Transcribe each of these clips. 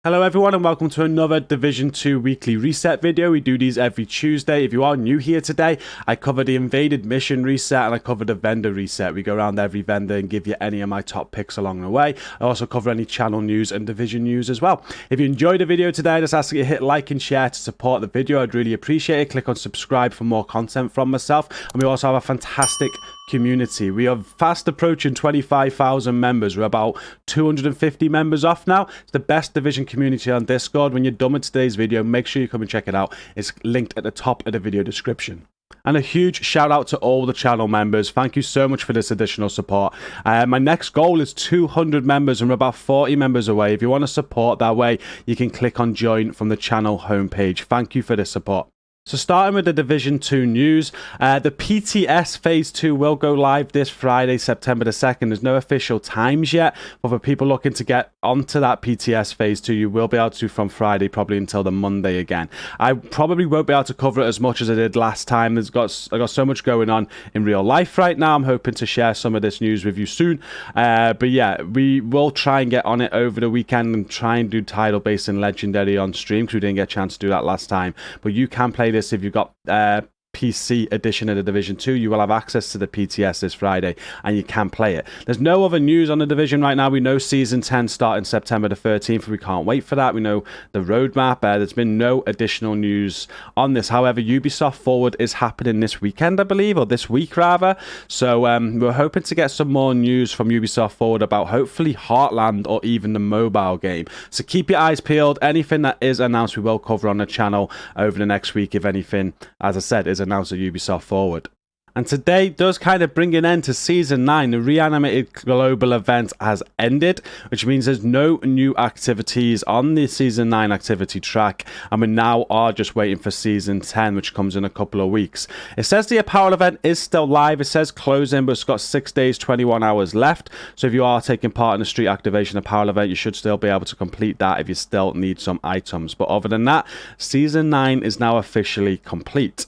Hello everyone and welcome to another Division 2 weekly reset video. We do these every Tuesday. If you are new here today, I cover the invaded mission reset and I cover the vendor reset. We go around every vendor and give you any of my top picks along the way. I also cover any channel news and division news as well. If you enjoyed the video today, I just ask you to hit like and share to support the video. I'd really appreciate it. Click on subscribe for more content from myself. And we also have a fantastic community. We are fast approaching 25,000 members. We're about 250 members off now. It's the best division community on Discord. When you're done with today's video, make sure you come and check it out. It's linked at the top of the video description. And a huge shout out to all the channel members. Thank you so much for this additional support. My next goal is 200 members and we're about 40 members away. If you want to support that way, you can click on join from the channel homepage. Thank you for the support. So starting with the Division 2 news, the PTS Phase 2 will go live this Friday, September the 2nd. There's no official times yet, but for people looking to get onto that PTS Phase 2, you will be able to from Friday, probably until the Monday again. I probably won't be able to cover it as much as I did last time. I got so much going on in real life right now. I'm hoping to share some of this news with you soon. But yeah, we will try and get on it over the weekend and try and do title based and legendary on stream because we didn't get a chance to do that last time. But you can play this if you've got PC edition of the Division 2. You will have access to the PTS this Friday and you can play it. There's no other news on the Division right now. We know Season 10 starting September the 13th. We can't wait for that. We know the roadmap. There's been no additional news on this. However, Ubisoft Forward is happening this weekend, I believe, or this week rather. So we're hoping to get some more news from Ubisoft Forward about hopefully Heartland or even the mobile game. So keep your eyes peeled. Anything that is announced we will cover on the channel over the next week if anything, as I said, is announced at Ubisoft Forward. And today does kind of bring an end to Season 9. The reanimated global event has ended, which means there's no new activities on the Season 9 activity track, and we now are just waiting for Season 10, which comes in a couple of weeks. It says the apparel event is still live. It says closing, but it's got 6 days, 21 hours left. So if you are taking part in the street activation apparel event, you should still be able to complete that if you still need some items. But other than that, Season 9 is now officially complete.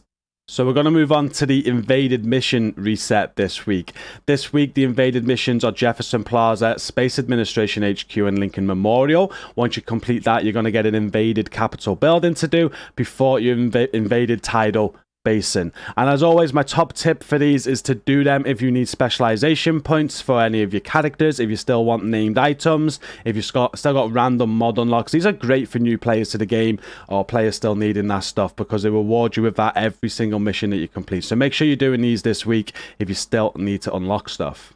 So we're going to move on to the invaded mission reset this week. This week, the invaded missions are Jefferson Plaza, Space Administration HQ, and Lincoln Memorial. Once you complete that, you're going to get an invaded Capitol building to do before you invaded Tidal Basin. And as always, my top tip for these is to do them if you need specialization points for any of your characters, if you still want named items, if you've still got random mod unlocks. These are great for new players to the game or players still needing that stuff because they reward you with that every single mission that you complete. So make sure you're doing these this week if you still need to unlock stuff.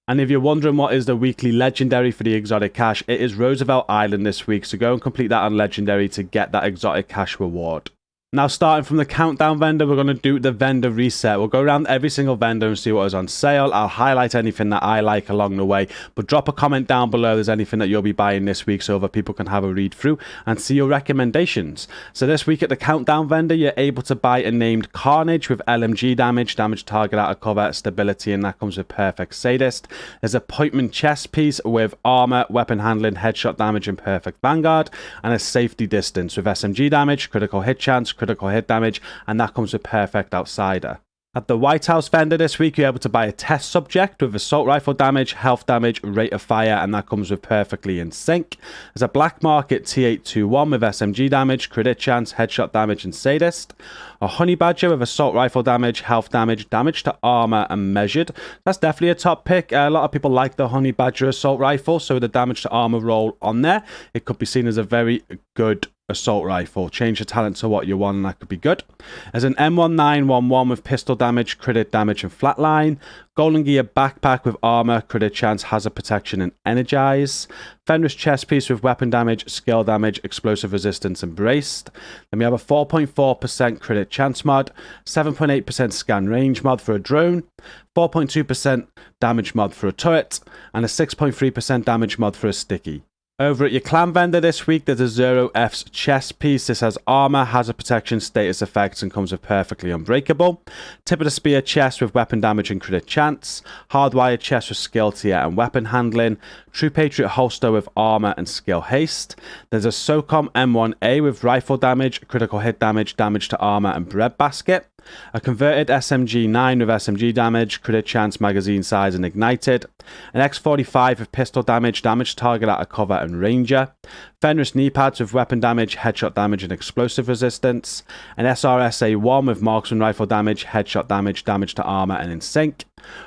And if you're wondering what is the weekly legendary for the exotic cash, it is Roosevelt Island this week. So go and complete that on legendary to get that exotic cash reward. Now, starting from the countdown vendor, we're going to do the vendor reset. We'll go around every single vendor and see what is on sale. I'll highlight anything that I like along the way, but drop a comment down below if there's anything that you'll be buying this week so other people can have a read through and see your recommendations. So this week at the countdown vendor, you're able to buy a named Carnage with LMG damage target out of cover, stability, and that comes with Perfect Sadist. There's appointment chest piece with armor, weapon handling, headshot damage, and Perfect Vanguard, and a safety distance with SMG damage, critical hit chance, critical hit damage, and that comes with Perfect Outsider. At the White House vendor this week, you're able to buy a test subject with assault rifle damage, health damage, rate of fire, and that comes with Perfectly in Sync. There's a black market T821 with SMG damage, crit chance, headshot damage, and sadist. A honey badger with assault rifle damage, health damage, damage to armor, and measured. That's definitely a top pick. A lot of people like the honey badger assault rifle, so the damage to armor roll on there, it could be seen as a very good assault rifle. Change the talent to what you want and that could be good. There's an M1911 with pistol damage, crit damage, and flatline. Golden Gear backpack with armor, crit chance, hazard protection, and energize. Fenris chest piece with weapon damage, skill damage, explosive resistance, and braced. Then we have a 4.4% crit chance mod, 7.8% scan range mod for a drone, 4.2% damage mod for a turret, and a 6.3% damage mod for a sticky. Over at your clan vendor this week, there's a Zero F's chest piece. This has armor, hazard protection, status effects, and comes with Perfectly Unbreakable. Tip of the spear chest with weapon damage and crit chance. Hardwired chest with skill tier and weapon handling. True Patriot holster with armor and skill haste. There's a SOCOM M1A with rifle damage, critical hit damage, damage to armor, and bread basket. A converted SMG-9 with SMG damage, crit chance, magazine size and ignited. An X45 with pistol damage, damage target out of cover and ranger. Fenris knee pads with weapon damage, headshot damage and explosive resistance. An SRSA-1 with marksman rifle damage, headshot damage, damage to armor and in sync.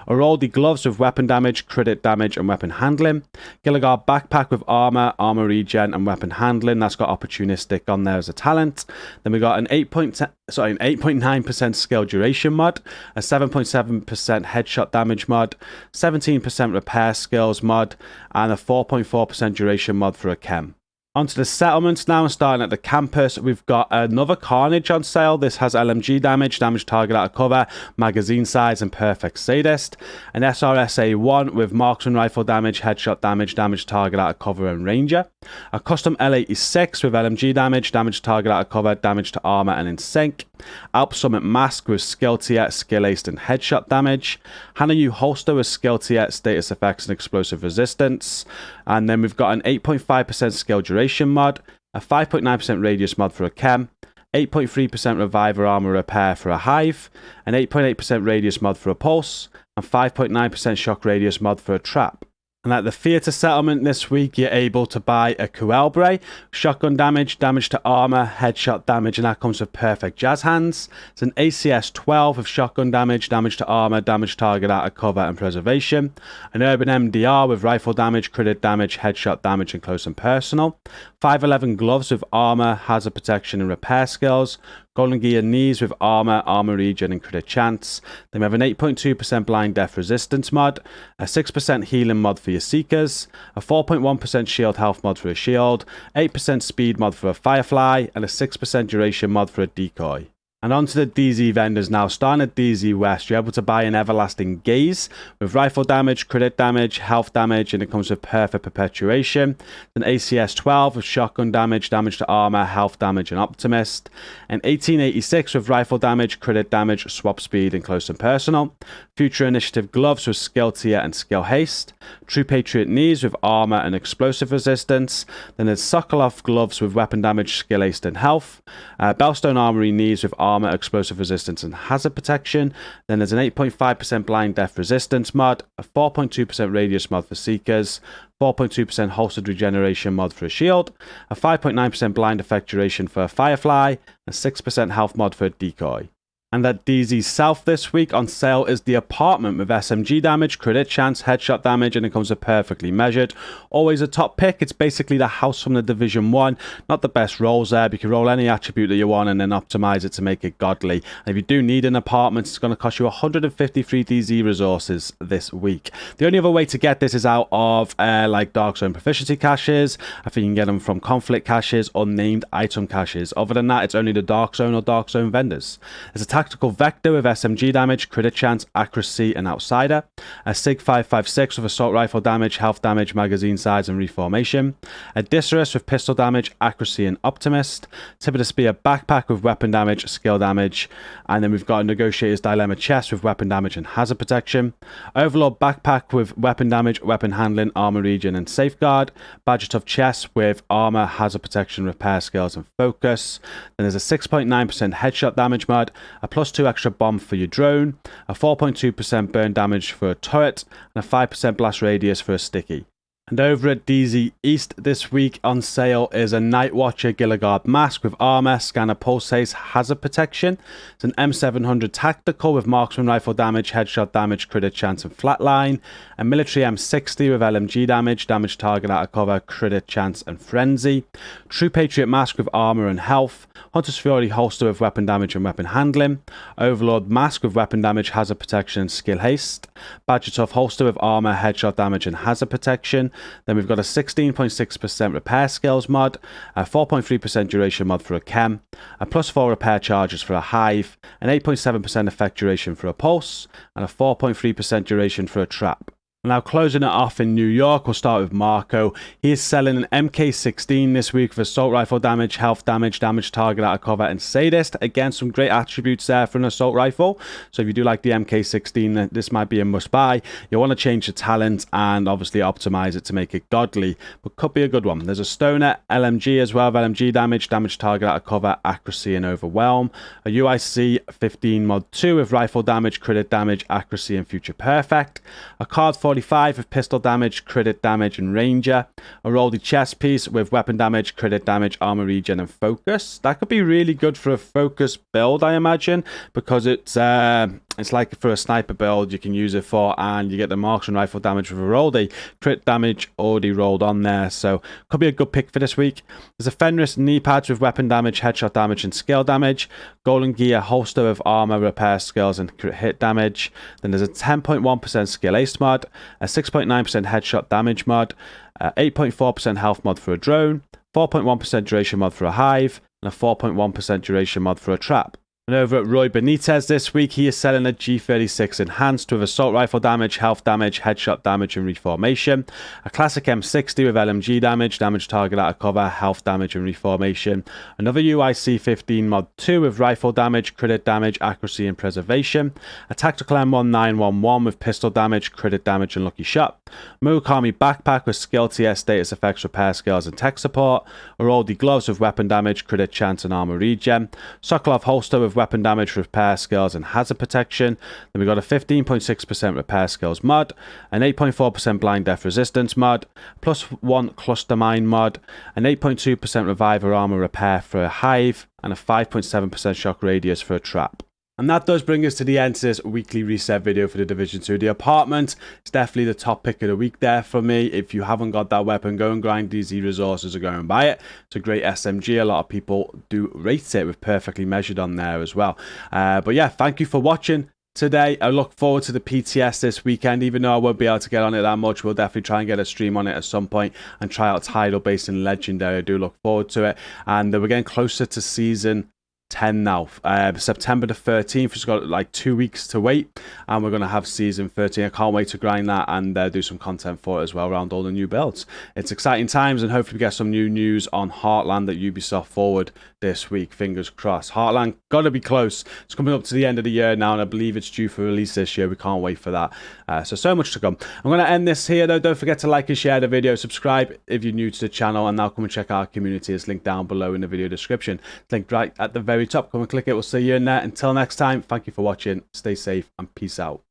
Oraldi gloves with weapon damage, crit damage and weapon handling. Gilligard backpack with armor, armor regen and weapon handling. That's got opportunistic on there as a talent. Then we got an 8.9% skill duration mod, a 7.7% headshot damage mod, 17% repair skills mod, and a 4.4% duration mod for a chem. Onto the settlements now, starting at the campus. We've got another Carnage on sale. This has LMG damage, damage target out of cover, magazine size, and perfect sadist. An SRSA-1 with marksman rifle damage, headshot damage, damage target out of cover, and ranger. A custom L86 with LMG damage, damage target out of cover, damage to armor, and in sync. Alp Summit mask with skill tier, skill aced, and headshot damage. Hana U holster with skill tier, status effects, and explosive resistance. And then we've got an 8.5% skill duration mod, a 5.9% radius mod for a chem, 8.3% reviver armor repair for a hive, an 8.8% radius mod for a pulse, and 5.9% shock radius mod for a trap. And at the theatre settlement this week, you're able to buy a Kuelbre, shotgun damage, damage to armor, headshot damage, and that comes with perfect jazz hands. It's an ACS-12 with shotgun damage, damage to armor, damage target out of cover, and preservation. An Urban MDR with rifle damage, crit damage, headshot damage, and close and personal. 511 gloves with armor, hazard protection, and repair skills. Golden Gear knees with armor, armor regen, and crit chance. Then we have an 8.2% blind death resistance mod, a 6% healing mod for your seekers, a 4.1% shield health mod for a shield, 8% speed mod for a firefly, and a 6% duration mod for a decoy. And onto the DZ vendors now. Starting at DZ West, you're able to buy an Everlasting Gaze with rifle damage, crit damage, health damage, and it comes with perfect perpetuation. An ACS-12 with shotgun damage, damage to armor, health damage, and optimist. An 1886 with rifle damage, crit damage, swap speed, and close and personal. Future Initiative gloves with skill tier and skill haste. True Patriot knees with armor and explosive resistance. Then there's Sokolov gloves with weapon damage, skill haste, and health. Bellstone Armory knees with armor, explosive resistance, and hazard protection. Then there's an 8.5% blind death resistance mod, a 4.2% radius mod for seekers, 4.2% holstered regeneration mod for a shield, a 5.9% blind effect duration for a firefly, and a 6% health mod for a decoy. And at DZ South this week on sale is the apartment with SMG damage, crit chance, headshot damage, and it comes with perfectly measured. Always a top pick. It's basically the house from the Division 1. Not the best rolls there, but you can roll any attribute that you want and then optimize it to make it godly. And if you do need an apartment, it's going to cost you 153 DZ resources this week. The only other way to get this is out of like Dark Zone proficiency caches. I think you can get them from conflict caches or named item caches. Other than that, it's only the Dark Zone or Dark Zone vendors. There's a tactical vector with SMG damage, crit chance, accuracy, and outsider. A SIG 556 with assault rifle damage, health damage, magazine size, and reformation. A Disarus with pistol damage, accuracy, and optimist. Tip of the spear backpack with weapon damage, skill damage. And then we've got a Negotiator's Dilemma chest with weapon damage and hazard protection. Overlord backpack with weapon damage, weapon handling, armor regen, and safeguard. Badger Tough chest with armor, hazard protection, repair skills, and focus. Then there's a 6.9% headshot damage mod, a +2 extra bomb for your drone, a 4.2% burn damage for a turret, and a 5% blast radius for a sticky. And over at DZ East this week on sale is a Night Watcher Gilligard mask with armor, scanner pulsates, hazard protection. It's an M700 tactical with marksman rifle damage, headshot damage, crit chance, and flatline. A military M60 with LMG damage, damage target out of cover, crit chance, and frenzy. True Patriot mask with armor and health. Hunter's Fury holster with weapon damage and weapon handling. Overlord mask with weapon damage, hazard protection, and skill haste. Badger Tough holster with armor, headshot damage, and hazard protection. Then we've got a 16.6% repair skills mod, a 4.3% duration mod for a chem, a +4 repair charges for a hive, an 8.7% effect duration for a pulse, and a 4.3% duration for a trap. Now closing it off in New York, we'll start with Marco. He is selling an MK16 this week for assault rifle damage, health damage, damage target out of cover, and sadist. Again, some great attributes there for an assault rifle. So if you do like the MK16, this might be a must buy. You'll want to change the talent and obviously optimize it to make it godly, but could be a good one. There's a stoner LMG as well, LMG damage, damage target out of cover, accuracy, and overwhelm. A UIC 15 mod 2 with rifle damage, crit damage, accuracy, and future perfect. A card 45 with pistol damage, crit damage, and ranger. A rolled chest piece with weapon damage, crit damage, armor regen, and focus. That could be really good for a focus build, I imagine, because it's like for a sniper build you can use it for, and you get the marksman rifle damage with a rolled crit damage already rolled on there, so could be a good pick for this week. There's a Fenris knee pads with weapon damage, headshot damage, and skill damage. Golden gear holster with armor, repair skills, and crit hit damage. Then there's a 10.1% skill ace mod, a 6.9% headshot damage mod, 8.4% health mod for a drone, 4.1% duration mod for a hive, and a 4.1% duration mod for a trap. And over at Roy Benitez this week, he is selling a G36 enhanced with assault rifle damage, health damage, headshot damage, and reformation. A classic M60 with LMG damage, damage target out of cover, health damage, and reformation. Another UIC 15 mod 2 with rifle damage, crit damage, accuracy, and preservation. A tactical M1911 with pistol damage, crit damage, and lucky shot. Murakami backpack with skill TS status effects, repair skills, and tech support. A Roldy gloves with weapon damage, crit chance, and armor regen. Sokolov holster with weapon damage, repair skills, and hazard protection. Then we got a 15.6% repair skills mod, an 8.4% blind death resistance mod, +1 cluster mine mod, an 8.2% reviver armor repair for a hive, and a 5.7% shock radius for a trap. And that does bring us to the end of this weekly reset video for the Division 2. The apartment is definitely the top pick of the week there for me. If you haven't got that weapon, go and grind DZ resources or go and buy it. It's a great SMG. A lot of people do rate it with perfectly measured on there as well. But yeah, thank you for watching today. I look forward to the PTS this weekend. Even though I won't be able to get on it that much, we'll definitely try and get a stream on it at some point and try out Tidal based in Legendary. I do look forward to it. And we're getting closer to Season 10 now. September the 13th. It's got like 2 weeks to wait, and we're going to have Season 13. I can't wait to grind that and do some content for it as well around all the new builds. It's exciting times, and hopefully we get some new news on Heartland at Ubisoft Forward this week. Fingers crossed. Heartland got to be close. It's coming up to the end of the year now, and I believe it's due for release this year. We can't wait for that. So much to come. I'm going to end this here though. Don't forget to like and share the video. Subscribe if you're new to the channel, and now come and check out our community. It's linked down below in the video description. It's linked right at the very top. Come and click it. We'll see you in there. Until next time, thank you for watching. Stay safe and peace out.